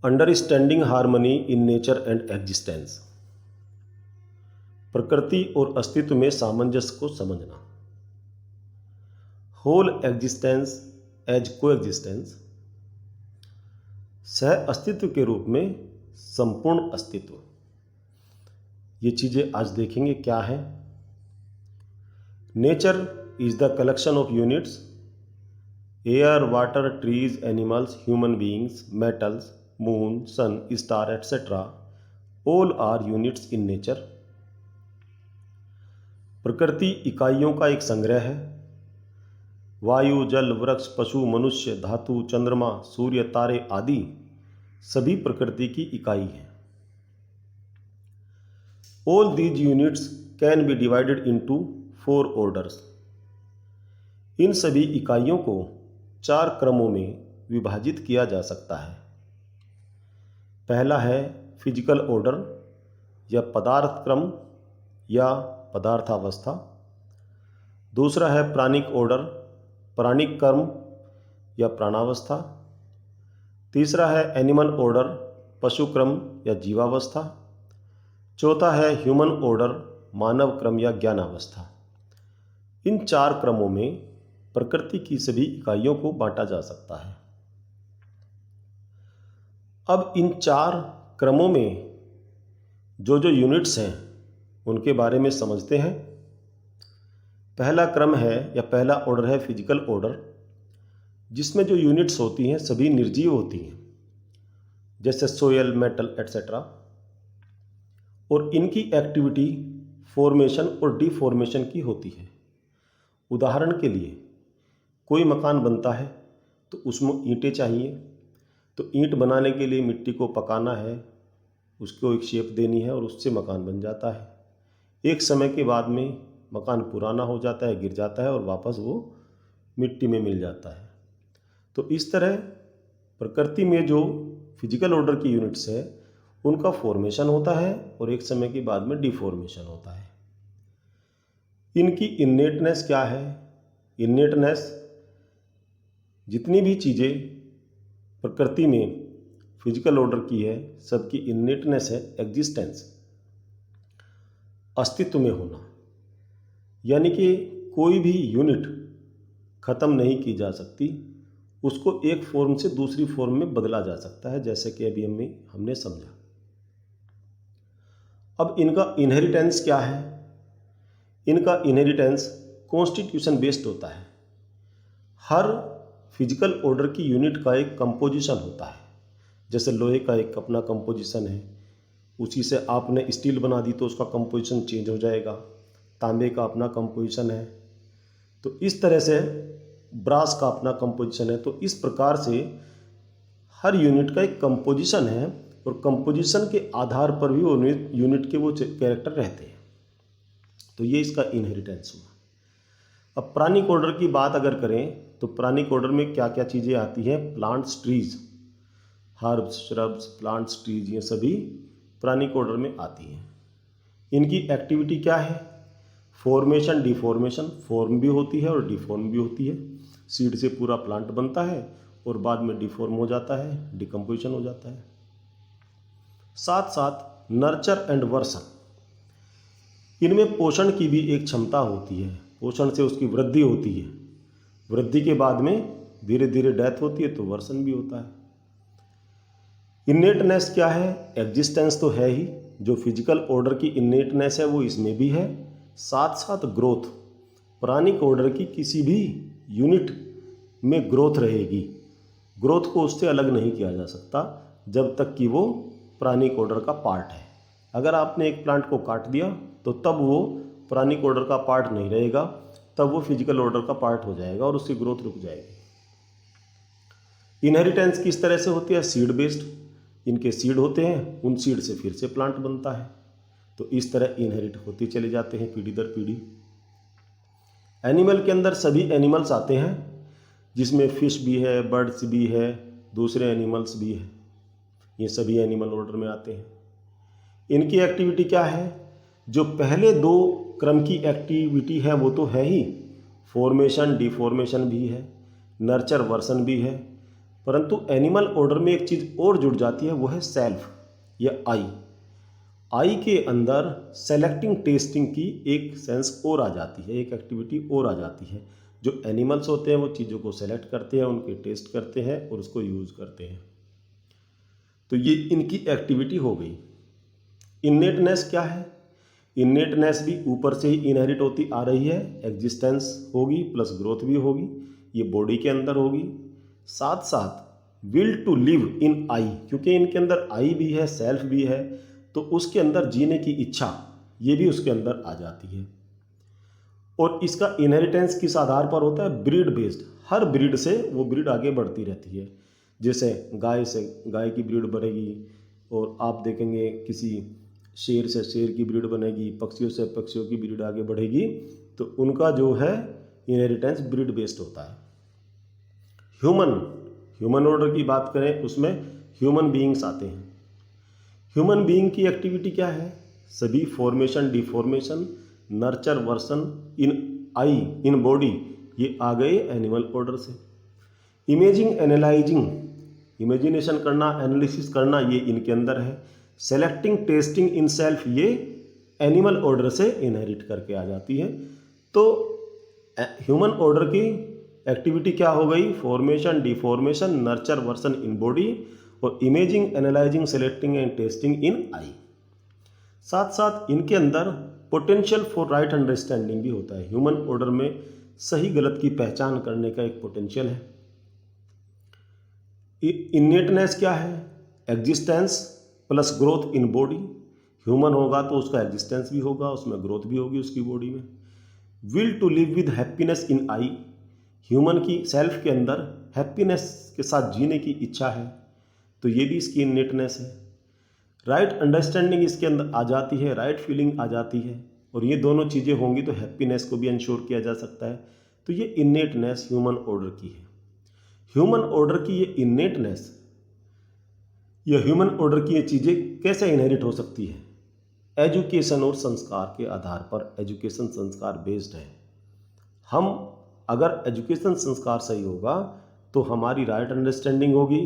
Understanding harmony in nature and existence. प्रकृति और अस्तित्व में सामंजस्य को समझना। Whole existence as coexistence. सह अस्तित्व के रूप में संपूर्ण अस्तित्व। ये चीज़ें आज देखेंगे क्या है। Nature is the collection of units, air, water, trees, animals, human beings, metals, moon, sun, star etcetera, all are units in nature. प्रकृति इकाइयों का एक संग्रह है। वायु, जल, वृक्ष, पशु, मनुष्य, धातु, चंद्रमा, सूर्य, तारे आदि सभी प्रकृति की इकाई हैं। All these units can be divided into 4 orders. इन सभी इकाइयों को 4 क्रमों में विभाजित किया जा सकता है। पहला है फिजिकल ऑर्डर या पदार्थ क्रम या पदार्थावस्था। दूसरा है प्राणिक ऑर्डर, प्राणिक क्रम या प्राणावस्था। तीसरा है एनिमल ऑर्डर, पशु क्रम या जीवावस्था। चौथा है ह्यूमन ऑर्डर, मानव क्रम या ज्ञानावस्था। इन 4 क्रमों में प्रकृति की सभी इकाइयों को बांटा जा सकता है। अब इन 4 क्रमों में जो यूनिट्स हैं उनके बारे में समझते हैं। पहला क्रम है या पहला ऑर्डर है फिजिकल ऑर्डर, जिसमें जो यूनिट्स होती हैं सभी निर्जीव होती हैं, जैसे सोयल, मेटल एटसेट्रा। और इनकी एक्टिविटी फॉर्मेशन और डिफॉर्मेशन की होती है। उदाहरण के लिए कोई मकान बनता है तो उसमें ईंटें चाहिए, तो ईंट बनाने के लिए मिट्टी को पकाना है, उसको एक शेप देनी है और उससे मकान बन जाता है। एक समय के बाद में मकान पुराना हो जाता है, गिर जाता है और वापस वो मिट्टी में मिल जाता है। तो इस तरह प्रकृति में जो फिजिकल ऑर्डर की यूनिट्स है उनका फॉर्मेशन होता है और एक समय के बाद में डिफॉर्मेशन होता है। इनकी इन्नेटनेस क्या है? इन्नेटनेस, जितनी भी चीज़ें प्रकृति में फिजिकल ऑर्डर की है सबकी इन्नेटनेस है एग्जिस्टेंस, अस्तित्व में होना। यानी कि कोई भी यूनिट ख़त्म नहीं की जा सकती, उसको एक फॉर्म से दूसरी फॉर्म में बदला जा सकता है, जैसे कि अभी हमने समझा। अब इनका इनहेरिटेंस क्या है? इनका इनहेरिटेंस कॉन्स्टिट्यूशन बेस्ड होता है। हर फिजिकल ऑर्डर की यूनिट का एक कंपोजिशन होता है। जैसे लोहे का एक अपना कंपोजिशन है, उसी से आपने स्टील बना दी तो उसका कंपोजिशन चेंज हो जाएगा। तांबे का अपना कंपोजिशन है, तो इस तरह से ब्रास का अपना कंपोजिशन है। तो इस प्रकार से हर यूनिट का एक कंपोजिशन है और कंपोजिशन के आधार पर भी वो यूनिट के वो कैरेक्टर रहते हैं। तो ये इसका इनहेरिटेंस हुआ। अब प्राणिक ऑर्डर की बात अगर करें तो प्राणिक ऑर्डर में क्या क्या चीज़ें आती हैं? Plants, trees, herbs, shrubs, plants, trees, ये सभी प्राणिक ऑर्डर में आती हैं। इनकी एक्टिविटी क्या है? Formation, deformation. फॉर्म भी होती है और डिफॉर्म भी होती है। सीड से पूरा प्लांट बनता है और बाद में डिफॉर्म हो जाता है, डिकम्पोजिशन हो जाता है। साथ साथ नर्चर एंड वर्सन, इनमें पोषण की भी एक क्षमता होती है। पोषण से उसकी वृद्धि होती है, वृद्धि के बाद में धीरे धीरे डेथ होती है, तो वर्सन भी होता है। इन्नेटनेस क्या है? एग्जिस्टेंस तो है ही, जो फिजिकल ऑर्डर की इन्नेटनेस है वो इसमें भी है। साथ साथ ग्रोथ, प्राणिक ऑर्डर की किसी भी यूनिट में ग्रोथ रहेगी। ग्रोथ को उससे अलग नहीं किया जा सकता जब तक कि वो प्राणिक ऑर्डर का पार्ट है। अगर आपने एक प्लांट को काट दिया तो तब वो प्राणिक ऑर्डर का पार्ट नहीं रहेगा, तब वो फिजिकल ऑर्डर का पार्ट हो जाएगा और उसकी ग्रोथ रुक जाएगी। इनहेरिटेंस किस तरह से होती है? Seed based. इनके सीड होते हैं, उन सीड से फिर से प्लांट बनता है। तो इस तरह इनहेरिट होते चले जाते हैं पीढ़ी दर पीढ़ी। एनिमल के अंदर सभी एनिमल्स आते हैं, जिसमें फिश भी है, बर्ड्स भी है, दूसरे एनिमल्स भी है। ये सभी एनिमल ऑर्डर में आते हैं। इनकी एक्टिविटी क्या है? जो पहले 2 क्रम की एक्टिविटी है वो तो है ही, फॉर्मेशन, डिफॉर्मेशन भी है, नर्चर, वर्सन भी है। परंतु एनिमल ऑर्डर में एक चीज़ और जुड़ जाती है, वो है सेल्फ या आई। आई के अंदर सेलेक्टिंग टेस्टिंग की एक सेंस और आ जाती है, एक एक्टिविटी और आ जाती है। जो एनिमल्स होते हैं वो चीज़ों को सेलेक्ट करते हैं, उनके टेस्ट करते हैं और उसको यूज़ करते हैं। तो ये इनकी एक्टिविटी हो गई। इन्नेटनेस क्या है? इन्नेटनेस भी ऊपर से ही इनहेरिट होती आ रही है। एग्जिस्टेंस होगी प्लस ग्रोथ भी होगी, ये बॉडी के अंदर होगी। साथ साथ विल टू लिव इन आई, क्योंकि इनके अंदर आई भी है, सेल्फ भी है, तो उसके अंदर जीने की इच्छा ये भी उसके अंदर आ जाती है। और इसका इनहेरिटेंस किस आधार पर होता है? Breed based. हर ब्रीड से वो ब्रीड आगे बढ़ती रहती है। जैसे गाय से गाय की ब्रीड बनेगी, और आप देखेंगे किसी शेर से शेर की ब्रीड बनेगी, पक्षियों से पक्षियों की ब्रीड आगे बढ़ेगी, तो उनका जो है इनहेरिटेंस ब्रीड बेस्ड होता है। ह्यूमन ऑर्डर की बात करें, उसमें ह्यूमन बीइंग्स आते हैं। ह्यूमन बीइंग की एक्टिविटी क्या है? सभी formation, deformation, nurture, worsen in I, in body, ये आ गए एनिमल ऑर्डर से। इमेजिंग, एनालाइजिंग, इमेजिनेशन करना, एनालिसिस करना, ये इनके अंदर है। सेलेक्टिंग, टेस्टिंग इन सेल्फ, ये एनिमल ऑर्डर से इनहेरिट करके आ जाती है। तो ह्यूमन ऑर्डर की एक्टिविटी क्या हो गई? Formation, deformation, nurture, worsen in body, और imaging, analysing, selecting and tasting in I. साथ साथ इनके अंदर पोटेंशियल फॉर राइट अंडरस्टैंडिंग भी होता है। ह्यूमन ऑर्डर में सही गलत की पहचान करने का एक पोटेंशियल है। इन्नेटनेस क्या है? Existence plus growth in body. Human होगा तो उसका एग्जिस्टेंस भी होगा, उसमें ग्रोथ भी होगी उसकी बॉडी में। Will to live with happiness in I, human की सेल्फ के अंदर हैप्पीनेस के साथ जीने की इच्छा है, तो ये भी इसकी इन्नेटनेस है। राइट अंडरस्टैंडिंग इसके अंदर आ जाती है, राइट फीलिंग आ जाती है, और ये दोनों चीज़ें होंगी तो हैप्पीनेस को भी इंश्योर किया जा सकता है। तो ये इन्नेटनेस ह्यूमन ऑर्डर की है। ह्यूमन ऑर्डर की ये इन्नेटनेस या ह्यूमन ऑर्डर की ये चीज़ें कैसे इनहेरिट हो सकती है? एजुकेशन और संस्कार के आधार पर। एजुकेशन संस्कार बेस्ड है। हम अगर एजुकेशन संस्कार सही होगा तो हमारी राइट अंडरस्टैंडिंग होगी,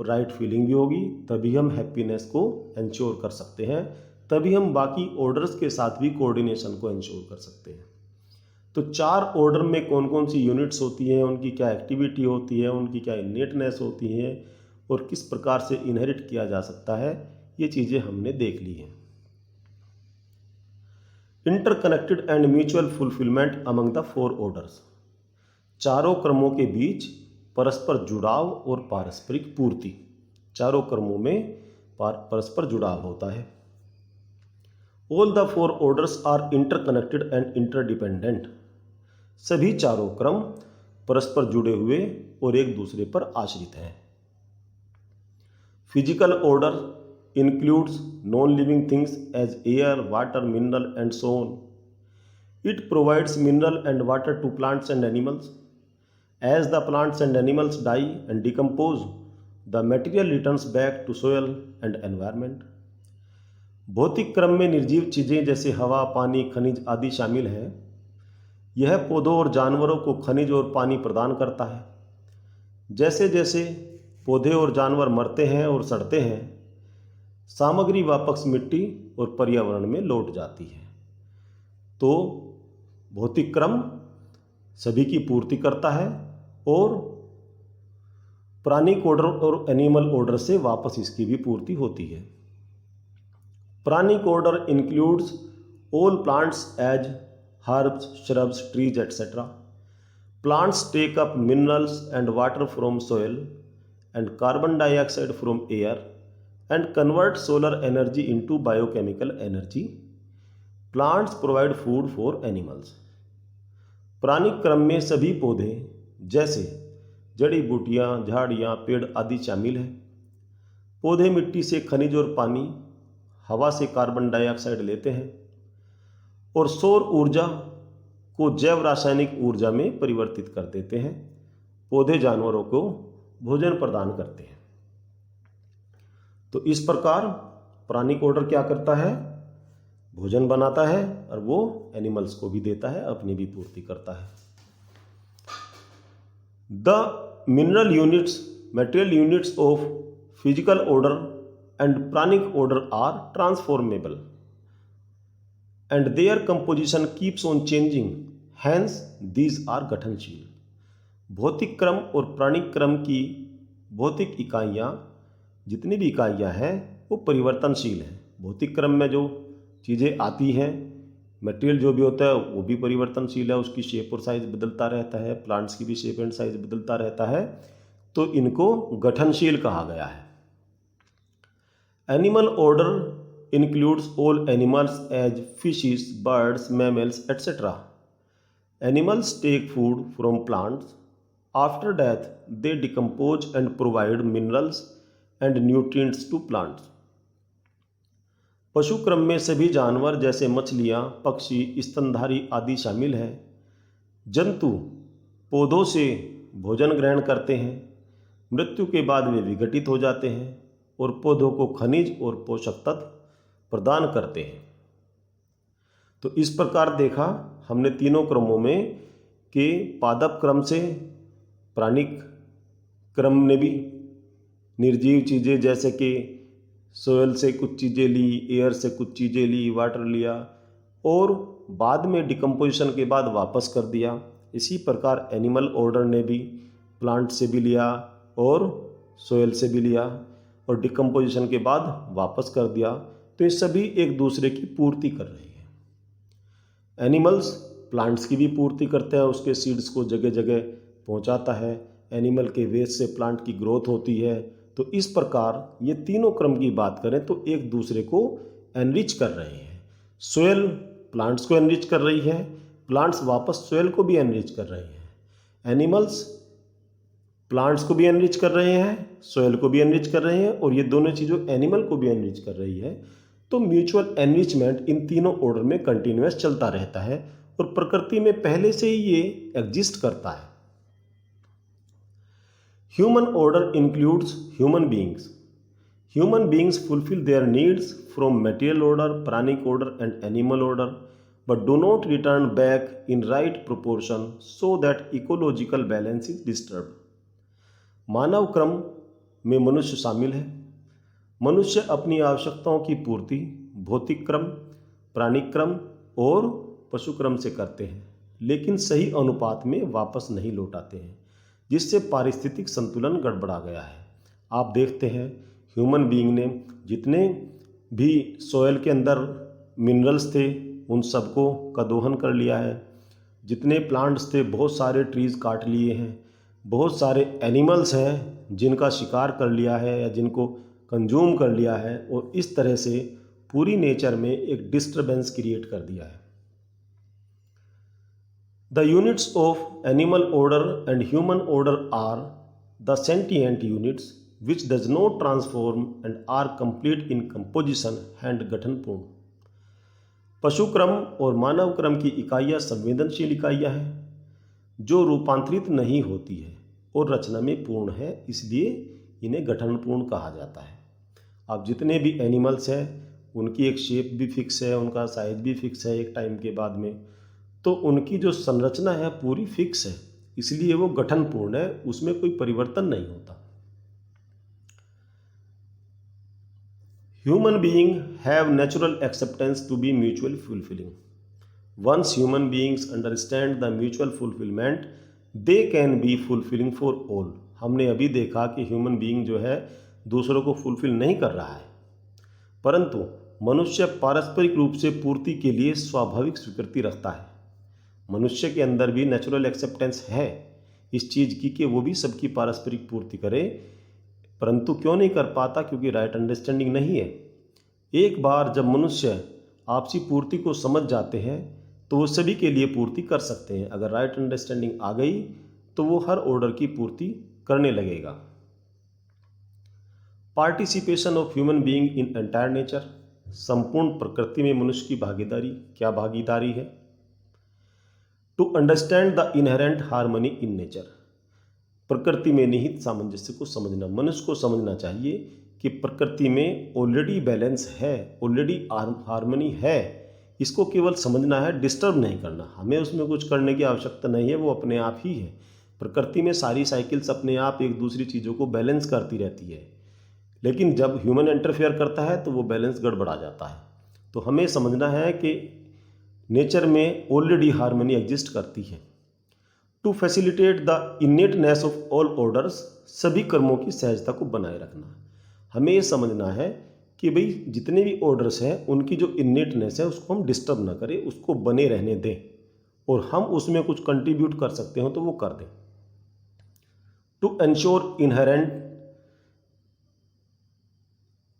राइट फीलिंग भी होगी, तभी हम हैप्पीनेस को इंश्योर कर सकते हैं, तभी हम बाकी ऑर्डर्स के साथ भी कोऑर्डिनेशन को इंश्योर कर सकते हैं। तो 4 ऑर्डर में कौन कौन सी यूनिट्स होती हैं, उनकी क्या एक्टिविटी होती है, उनकी क्या इन्नेटनेस होती है, और किस प्रकार से इनहेरिट किया जा सकता है, ये चीज़ें हमने देख ली हैं। Interconnected and mutual fulfilment among the 4 orders, चारों क्रमों के बीच परस्पर जुड़ाव और पारस्परिक पूर्ति। चारों क्रमों में परस्पर जुड़ाव होता है। All the 4 orders are interconnected and interdependent, सभी चारों क्रम परस्पर जुड़े हुए और एक दूसरे पर आश्रित हैं। Physical order includes non-living things as air, water, mineral and so on. It provides mineral and water to plants and animals. As the plants and animals die and decompose, the material returns back to soil and environment. भौतिक क्रम में निर्जीव चीज़ें जैसे हवा, पानी, खनिज आदि शामिल हैं। यह पौधों और जानवरों को खनिज और पानी प्रदान करता है। जैसे जैसे पौधे और जानवर मरते हैं और सड़ते हैं, सामग्री वापस मिट्टी और पर्यावरण में लौट जाती है। तो भौतिक क्रम सभी की पूर्ति करता है और प्राणिक ऑर्डर और एनिमल ऑर्डर से वापस इसकी भी पूर्ति होती है। प्राणिक order includes all plants as herbs, shrubs, trees, etc. Plants take up minerals and water from soil and carbon dioxide from air and convert solar energy into biochemical energy. Plants provide food for animals. प्राणिक क्रम में सभी पौधे जैसे जड़ी बूटियाँ, झाड़ियाँ, पेड़ आदि शामिल हैं। पौधे मिट्टी से खनिज और पानी, हवा से कार्बन डाइऑक्साइड लेते हैं और सौर ऊर्जा को जैव रासायनिक ऊर्जा में परिवर्तित कर देते हैं। पौधे जानवरों को भोजन प्रदान करते हैं। तो इस प्रकार प्राणिक ऑर्डर क्या करता है? भोजन बनाता है और वो एनिमल्स को भी देता है, अपनी भी पूर्ति करता है। The mineral units material units of physical order and pranic order are transformable and their composition keeps on changing, hence these are गठनशील। भौतिक क्रम और प्राणिक क्रम की भौतिक इकाइयाँ, जितनी भी इकाइयाँ हैं वो परिवर्तनशील हैं। भौतिक क्रम में जो चीज़ें आती हैं, मटेरियल जो भी होता है वो भी परिवर्तनशील है, उसकी शेप और साइज बदलता रहता है, प्लांट्स की भी शेप एंड साइज बदलता रहता है, तो इनको गठनशील कहा गया है। Animal order includes all animals as fishes, birds, mammals etcetera. Animals take food from plants, after death they decompose and provide minerals and nutrients to plants. पशु क्रम में सभी जानवर जैसे मछलियाँ, पक्षी, स्तनधारी आदि शामिल हैं। जंतु पौधों से भोजन ग्रहण करते हैं, मृत्यु के बाद वे विघटित हो जाते हैं और पौधों को खनिज और पोषक तत्व प्रदान करते हैं। तो इस प्रकार देखा हमने तीनों क्रमों में कि पादप क्रम से प्राणिक क्रम ने भी निर्जीव चीज़ें जैसे कि सोयल से कुछ चीज़ें ली, एयर से कुछ चीज़ें ली, वाटर लिया और बाद में डिकम्पोजिशन के बाद वापस कर दिया। इसी प्रकार एनिमल ऑर्डर ने भी प्लांट से भी लिया और सोयल से भी लिया और डिकम्पोजिशन के बाद वापस कर दिया। तो ये सभी एक दूसरे की पूर्ति कर रही है। एनिमल्स प्लांट्स की भी पूर्ति करते हैं, उसके सीड्स को जगह जगह पहुंचाता है, एनिमल के वेस्ट से प्लांट की ग्रोथ होती है। तो इस प्रकार ये तीनों क्रम की बात करें तो एक दूसरे को एनरिच कर रहे हैं। सोयल प्लांट्स को एनरिच कर रही है, प्लांट्स वापस सोयल को भी एनरिच कर रहे हैं। एनिमल्स प्लांट्स को भी एनरिच कर रहे हैं, सोयल को भी एनरिच कर रहे हैं और ये दोनों चीज़ों एनिमल को भी एनरिच कर रही है। तो म्यूचुअल एनरिचमेंट इन तीनों ऑर्डर में कंटिन्यूअस चलता रहता है और प्रकृति में पहले से ही ये एग्जिस्ट करता है। Human order includes human beings. Human beings fulfill their needs from material order, pranic order and animal order, but do not return back in right proportion so that ecological balance is disturbed. मानव क्रम में मनुष्य शामिल है। मनुष्य अपनी आवश्यकताओं की पूर्ति भौतिक क्रम, प्राणिक क्रम और पशु क्रम से करते हैं, लेकिन सही अनुपात में वापस नहीं लौटाते हैं, जिससे पारिस्थितिक संतुलन गड़बड़ा गया है। आप देखते हैं ह्यूमन बीइंग ने जितने भी सॉयल के अंदर मिनरल्स थे उन सबको का दोहन कर लिया है। जितने प्लांट्स थे बहुत सारे ट्रीज़ काट लिए हैं, बहुत सारे एनिमल्स हैं जिनका शिकार कर लिया है या जिनको कंज्यूम कर लिया है और इस तरह से पूरी नेचर में एक डिस्टर्बेंस क्रिएट कर दिया है। The units of animal order and human order are the sentient units which does not transform and are complete in composition and गठनपूर्ण। पशु क्रम और मानव क्रम की इकाइयाँ संवेदनशील इकाइयाँ हैं जो रूपांतरित नहीं होती है और रचना में पूर्ण है, इसलिए इन्हें गठनपूर्ण कहा जाता है। अब जितने भी एनिमल्स हैं उनकी एक शेप भी फिक्स है, उनका साइज भी फिक्स है एक टाइम के बाद में, तो उनकी जो संरचना है पूरी फिक्स है, इसलिए वो गठनपूर्ण है, उसमें कोई परिवर्तन नहीं होता। Human being have natural acceptance to be mutually fulfilling. Once human beings understand the mutual fulfilment they can be fulfilling for all. हमने अभी देखा कि ह्यूमन बीइंग जो है दूसरों को फुलफिल नहीं कर रहा है, परंतु मनुष्य पारस्परिक रूप से पूर्ति के लिए स्वाभाविक स्वीकृति रखता है। मनुष्य के अंदर भी नेचुरल एक्सेप्टेंस है इस चीज़ की कि वो भी सबकी पारस्परिक पूर्ति करे, परंतु क्यों नहीं कर पाता? क्योंकि राइट अंडरस्टैंडिंग नहीं है। एक बार जब मनुष्य आपसी पूर्ति को समझ जाते हैं तो वो सभी के लिए पूर्ति कर सकते हैं। अगर राइट अंडरस्टैंडिंग आ गई तो वो हर ऑर्डर की पूर्ति करने लगेगा। Participation of human being in entire nature. संपूर्ण प्रकृति में मनुष्य की भागीदारी, क्या भागीदारी है? To understand the inherent harmony in nature. प्रकृति में निहित सामंजस्य को समझना। मनुष्य को समझना चाहिए कि प्रकृति में ऑलरेडी बैलेंस है, ऑलरेडी हार्मनी है, इसको केवल समझना है, डिस्टर्ब नहीं करना। हमें उसमें कुछ करने की आवश्यकता नहीं है, वो अपने आप ही है। प्रकृति में सारी साइकिल्स अपने आप एक दूसरी चीज़ों को बैलेंस करती रहती है, लेकिन जब ह्यूमन इंटरफेयर करता है तो वो बैलेंस गड़बड़ा जाता है। तो हमें समझना है कि नेचर में ऑलरेडी हार्मनी एग्जिस्ट करती है। To facilitate the innateness of all orders, सभी कर्मों की सहजता को बनाए रखना। हमें ये समझना है कि भाई जितने भी ऑर्डर्स हैं उनकी जो इनेटनेस है उसको हम डिस्टर्ब ना करें, उसको बने रहने दें, और हम उसमें कुछ कंट्रीब्यूट कर सकते हो तो वो कर दें। To ensure inherent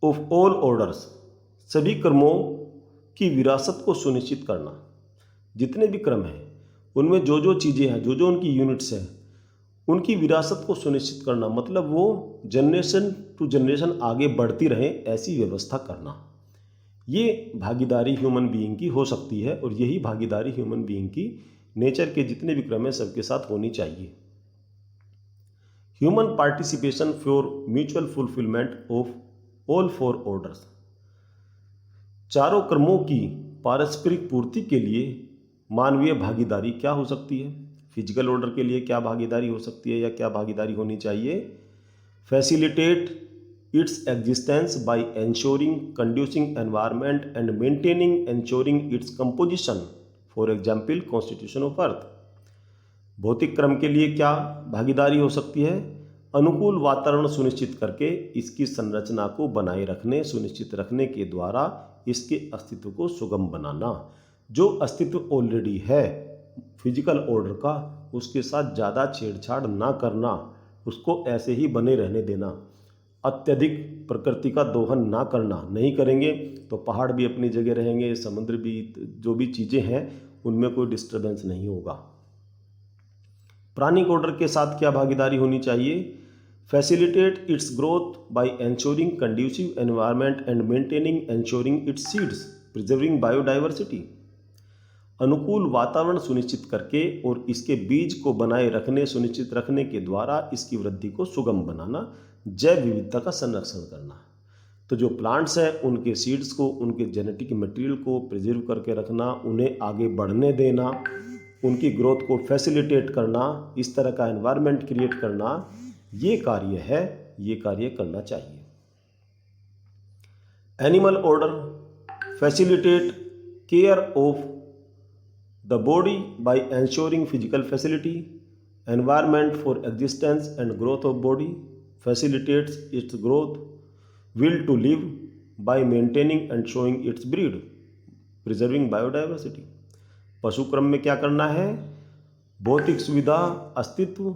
of all orders, सभी कर्मों की विरासत को सुनिश्चित करना। जितने भी क्रम हैं उनमें जो जो चीज़ें हैं, जो जो उनकी यूनिट्स हैं, उनकी विरासत को सुनिश्चित करना, मतलब वो जनरेशन टू जनरेशन आगे बढ़ती रहे, ऐसी व्यवस्था करना। ये भागीदारी ह्यूमन बीइंग की हो सकती है, और यही भागीदारी ह्यूमन बीइंग की नेचर के जितने भी क्रम हैं सबके साथ होनी चाहिए। Human participation for mutual fulfilment of all four orders, चारों कर्मों की पारस्परिक पूर्ति के लिए मानवीय भागीदारी क्या हो सकती है। फिजिकल ऑर्डर के लिए क्या भागीदारी हो सकती है या क्या भागीदारी होनी चाहिए। Facilitate its existence by ensuring conducive environment and maintaining ensuring its composition, for example constitution of earth. भौतिक क्रम के लिए क्या भागीदारी हो सकती है। अनुकूल वातावरण सुनिश्चित करके इसकी संरचना को बनाए रखने, सुनिश्चित रखने के द्वारा इसके अस्तित्व को सुगम बनाना। जो अस्तित्व ऑलरेडी है फिजिकल ऑर्डर का, उसके साथ ज़्यादा छेड़छाड़ ना करना, उसको ऐसे ही बने रहने देना। अत्यधिक प्रकृति का दोहन ना करना, नहीं करेंगे तो पहाड़ भी अपनी जगह रहेंगे, समुद्र भी, जो भी चीज़ें हैं उनमें कोई डिस्टर्बेंस नहीं होगा। प्राणिक ऑर्डर के साथ क्या भागीदारी होनी चाहिए। Facilitate it's growth by ensuring conducive environment and maintaining ensuring it's seeds, preserving biodiversity. अनुकूल वातावरण सुनिश्चित करके और इसके बीज को बनाए रखने, सुनिश्चित रखने के द्वारा इसकी वृद्धि को सुगम बनाना, जैव विविधता का संरक्षण करना। तो जो प्लांट्स हैं उनके सीड्स को, उनके जेनेटिक मटेरियल को प्रिजर्व करके रखना, उन्हें आगे बढ़ने देना, उनकी ग्रोथ को फैसिलिटेट करना, इस तरह का एनवायरनमेंट क्रिएट करना, ये कार्य है, ये कार्य करना चाहिए। Animal order facilitate care of the body by ensuring physical facility, environment for existence and growth of body, facilitates its growth, will to live by maintaining and showing its breed, preserving biodiversity। पशु क्रम में क्या करना है। भौतिक सुविधा, अस्तित्व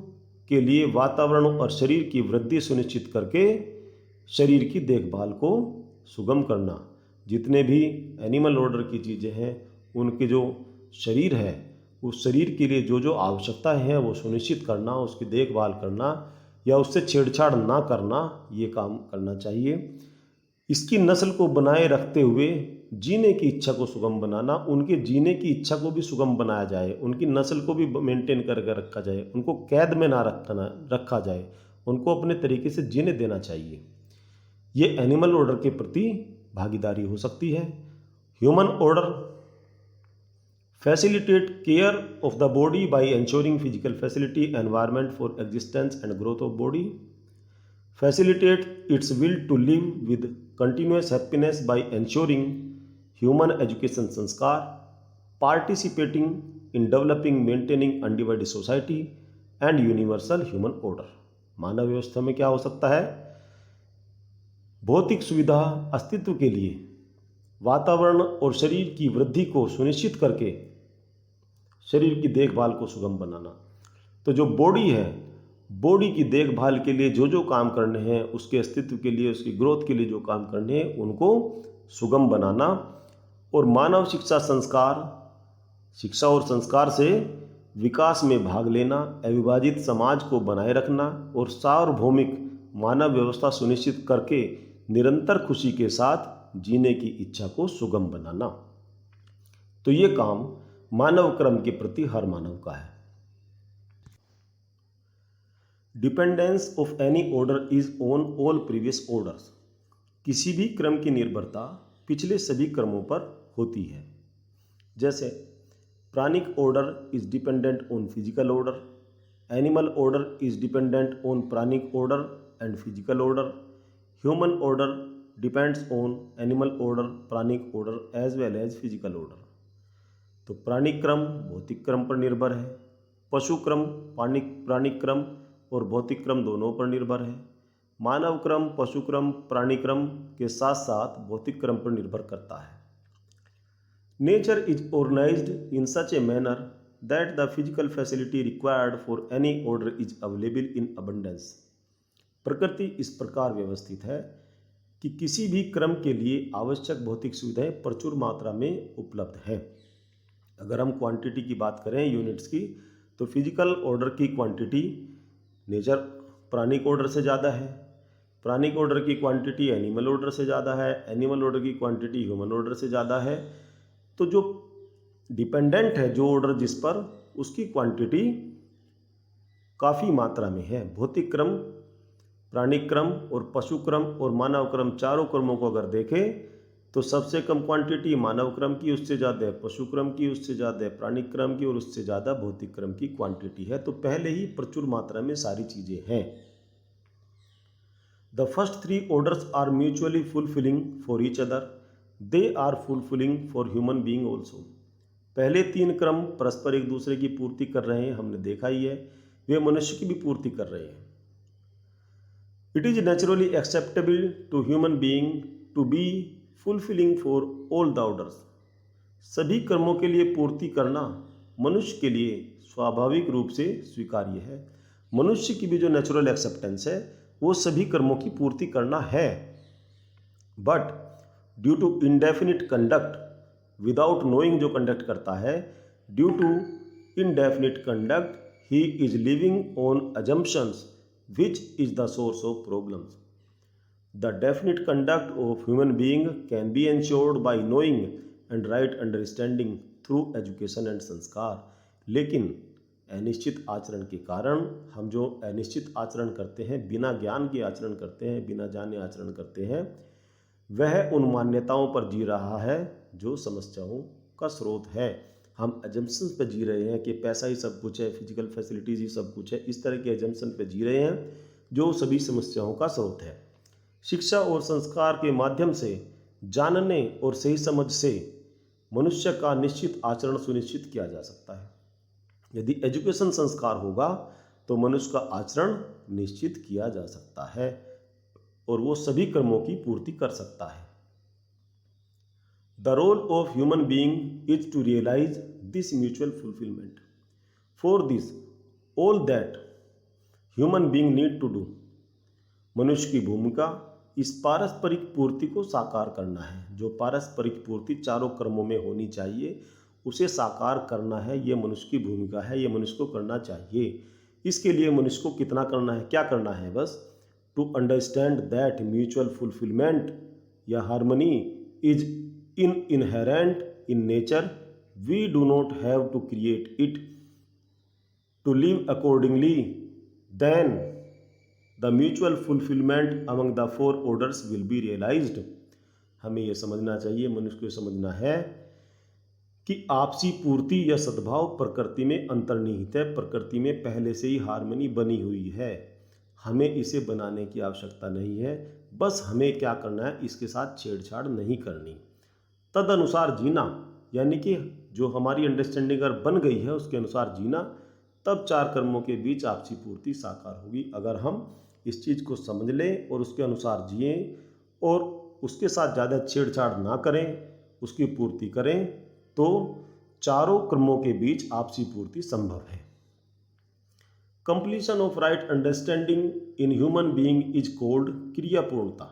के लिए वातावरण और शरीर की वृद्धि सुनिश्चित करके शरीर की देखभाल को सुगम करना। जितने भी एनिमल ऑर्डर की चीज़ें हैं उनके जो शरीर है, उस शरीर के लिए जो जो आवश्यकताएं हैं वो सुनिश्चित करना, उसकी देखभाल करना या उससे छेड़छाड़ ना करना, ये काम करना चाहिए। इसकी नस्ल को बनाए रखते हुए जीने की इच्छा को सुगम बनाना, उनके जीने की इच्छा को भी सुगम बनाया जाए, उनकी नस्ल को भी मेंटेन करके रखा जाए, उनको कैद में ना रखा जाए, उनको अपने तरीके से जीने देना चाहिए। ये एनिमल ऑर्डर के प्रति भागीदारी हो सकती है। Human order facilitate care of the body by ensuring physical facility, environment for existence and growth of body, facilitate its will to live with continuous happiness by ensuring human education sanskar, participating in developing maintaining undivided society and universal human order। मानव व्यवस्था में क्या हो सकता है। भौतिक सुविधा, अस्तित्व के लिए वातावरण और शरीर की वृद्धि को सुनिश्चित करके शरीर की देखभाल को सुगम बनाना। तो जो बॉडी है, बॉडी की देखभाल के लिए जो जो काम करने हैं, उसके अस्तित्व के लिए, उसकी ग्रोथ के लिए जो काम करने हैं उनको सुगम बनाना। और मानव शिक्षा संस्कार, शिक्षा और संस्कार से विकास में भाग लेना, अविभाजित समाज को बनाए रखना और सार्वभौमिक मानव व्यवस्था सुनिश्चित करके निरंतर खुशी के साथ जीने की इच्छा को सुगम बनाना। तो ये काम मानव क्रम के प्रति हर मानव का है। Dependence of any order is on all previous orders, किसी भी क्रम की निर्भरता पिछले सभी क्रमों पर होती है। जैसे प्राणिक order is dependent on physical order, animal order is dependent on प्राणिक order and physical order, human order depends on animal order, प्राणिक order as well as physical order. तो प्राणिक क्रम भौतिक क्रम पर निर्भर है, पशु क्रम प्राणिक क्रम और भौतिक क्रम दोनों पर निर्भर है, मानव क्रम पशु क्रम प्राणी क्रम के साथ साथ भौतिक क्रम पर निर्भर करता है। Nature is organised in such a manner that the physical facility required for any order is available in abundance. प्रकृति इस प्रकार व्यवस्थित है कि किसी भी क्रम के लिए आवश्यक भौतिक सुविधाएं प्रचुर मात्रा में उपलब्ध हैं। अगर हम क्वांटिटी की बात करें यूनिट्स की, तो फिजिकल ऑर्डर की क्वांटिटी नेचर प्राणिक ऑर्डर से ज़्यादा है, प्राणिक ऑर्डर की क्वांटिटी एनिमल ऑर्डर से ज़्यादा है, एनिमल ऑर्डर की क्वांटिटी ह्यूमन ऑर्डर से ज़्यादा है। तो जो डिपेंडेंट है जो ऑर्डर जिस पर, उसकी क्वांटिटी काफ़ी मात्रा में है। भौतिक क्रम प्राणिक क्रम और पशु क्रम और मानव क्रम चारों क्रमों को अगर देखें तो सबसे कम क्वांटिटी मानव क्रम की, उससे ज़्यादा है पशु क्रम की, उससे ज़्यादा है प्राणिक क्रम की और उससे ज़्यादा भौतिक क्रम की क्वांटिटी है। तो पहले ही प्रचुर मात्रा में सारी चीज़ें हैं। The first three orders are mutually fulfilling for each other, they are fulfilling for human being also. पहले तीन क्रम परस्पर एक दूसरे की पूर्ति कर रहे हैं, हमने देखा ही है, वे मनुष्य की भी पूर्ति कर रहे हैं। It is naturally acceptable to human being to be fulfilling for all the orders. सभी कर्मों के लिए पूर्ति करना मनुष्य के लिए स्वाभाविक रूप से स्वीकार्य है। मनुष्य की भी जो नेचुरल एक्सेप्टेंस है वो सभी कर्मों की पूर्ति करना है। But due to indefinite conduct, without knowing जो कंडक्ट करता है, due to indefinite conduct he is living on assumptions which is the source of problems. The definite conduct of human being can be ensured by knowing and right understanding through education and संस्कार। लेकिन अनिश्चित आचरण के कारण हम जो अनिश्चित आचरण करते हैं, बिना ज्ञान के आचरण करते हैं, बिना जाने आचरण करते हैं, वह उन मान्यताओं पर जी रहा है जो समस्याओं का स्रोत है। हम एजम्पशंस पे जी रहे हैं कि पैसा ही सब कुछ है, फिजिकल फैसिलिटीज़ ही सब कुछ है, इस तरह के एजम्पशन पे जी रहे हैं जो सभी समस्याओं का स्रोत है। शिक्षा और संस्कार के माध्यम से जानने और सही समझ से मनुष्य का निश्चित आचरण सुनिश्चित किया जा सकता है। यदि एजुकेशन संस्कार होगा तो मनुष्य का आचरण निश्चित किया जा सकता है और वो सभी कर्मों की पूर्ति कर सकता है। The role of human being is to realize this mutual fulfillment. For this, all that human being need to do. मनुष्य की भूमिका इस पारस्परिक पूर्ति को साकार करना है। जो पारस्परिक पूर्ति चारों कर्मों में होनी चाहिए उसे साकार करना है, ये मनुष्य की भूमिका है, ये मनुष्य को करना चाहिए। इसके लिए मनुष्य को कितना करना है, क्या करना है? बस to understand that mutual fulfilment या harmony is inherent in nature. We do not have to create it to live accordingly. Then the mutual fulfillment among the four orders will be realized. हमें यह समझना चाहिए, मनुष्य को समझना है कि आपसी पूर्ति या सद्भाव प्रकृति में अंतर्निहित है, प्रकृति में पहले से ही हार्मनी बनी हुई है। हमें इसे बनाने की आवश्यकता नहीं है, बस हमें क्या करना है, इसके साथ छेड़छाड़ नहीं करनी। तद अनुसार जीना, यानी कि जो हमारी अंडरस्टैंडिंग अगर बन गई है उसके अनुसार जीना, तब चार कर्मों के बीच आपसी पूर्ति साकार होगी। अगर हम इस चीज़ को समझ लें और उसके अनुसार जिए और उसके साथ ज़्यादा छेड़छाड़ ना करें, उसकी पूर्ति करें, तो चारों कर्मों के बीच आपसी पूर्ति संभव है। Completion of right understanding in human being is called क्रियापूर्णता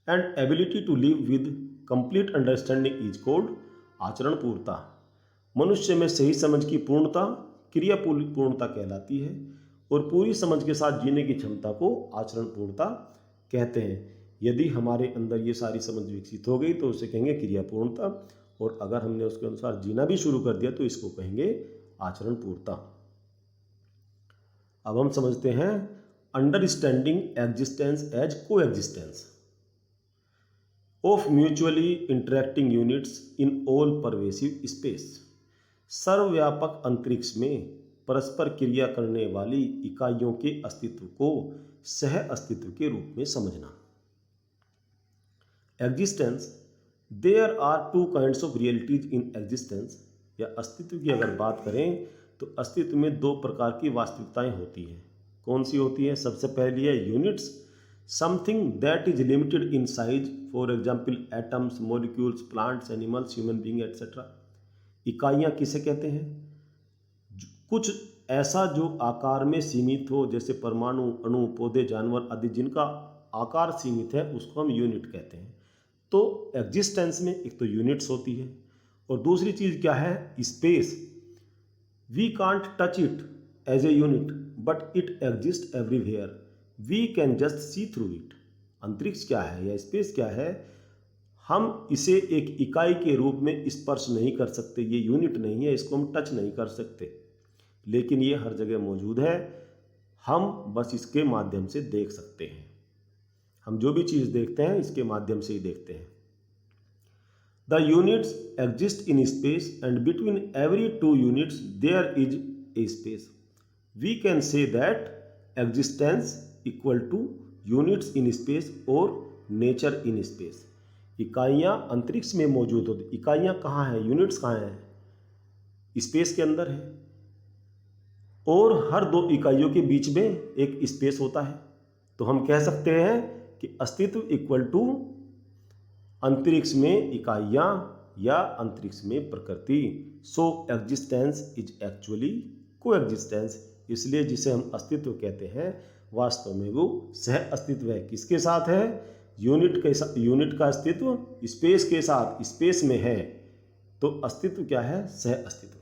and ability to live with complete understanding is called आचरण पूर्णता। मनुष्य में सही समझ की पूर्णता क्रिया पूर्णता कहलाती है और पूरी समझ के साथ जीने की क्षमता को आचरण पूर्णता कहते हैं। यदि हमारे अंदर ये सारी समझ विकसित हो गई तो उसे कहेंगे क्रिया पूर्णता, और अगर हमने उसके अनुसार जीना भी शुरू कर दिया तो इसको कहेंगे आचरण पूर्णता। अब हम समझते हैं अंडरस्टैंडिंग एग्जिस्टेंस एज को existence of mutually interacting units in all pervasive space. सर्वव्यापक अंतरिक्ष में परस्पर क्रिया करने वाली इकाइयों के अस्तित्व को सह अस्तित्व के रूप में समझना। Existence, there are two kinds of realities in existence, या अस्तित्व की अगर बात करें तो अस्तित्व में दो प्रकार की वास्तविकताएं होती हैं। कौन सी होती है? सबसे पहली है units, something that is limited in size, for example atoms, molecules, plants, animals, human being etcetera. इकाइयाँ किसे कहते हैं? कुछ ऐसा जो आकार में सीमित हो, जैसे परमाणु, अणु, पौधे, जानवर आदि, जिनका आकार सीमित है, उसको हम यूनिट कहते हैं। तो एग्जिस्टेंस में एक तो यूनिट्स होती है और दूसरी चीज़ क्या है? Space. We can't touch it as a unit but it exist everywhere, we can just see through it. अंतरिक्ष क्या है या स्पेस क्या है? हम इसे एक इकाई के रूप में स्पर्श नहीं कर सकते, ये यूनिट नहीं है, इसको हम टच नहीं कर सकते, लेकिन ये हर जगह मौजूद है, हम बस इसके माध्यम से देख सकते हैं। हम जो भी चीज़ देखते हैं इसके माध्यम से ही देखते हैं। The units exist in space and between every two units there is a space. We can say that existence equal to units in space और नेचर इन स्पेस। इकाइयाँ अंतरिक्ष में मौजूद होती, इकाइयाँ कहाँ हैं? यूनिट्स कहाँ हैं? स्पेस के अंदर है, और हर दो इकाइयों के बीच में एक स्पेस होता है। तो हम कह सकते हैं कि अस्तित्व इक्वल टू अंतरिक्ष में इकाइयाँ या अंतरिक्ष में प्रकृति। सो एग्जिस्टेंस इज एक्चुअली को एग्जिस्टेंस, इसलिए जिसे हम अस्तित्व कहते हैं वास्तव में वो सह अस्तित्व है। किसके साथ है? यूनिट के साथ। यूनिट का अस्तित्व स्पेस के साथ, स्पेस में है, तो अस्तित्व क्या है? सह अस्तित्व।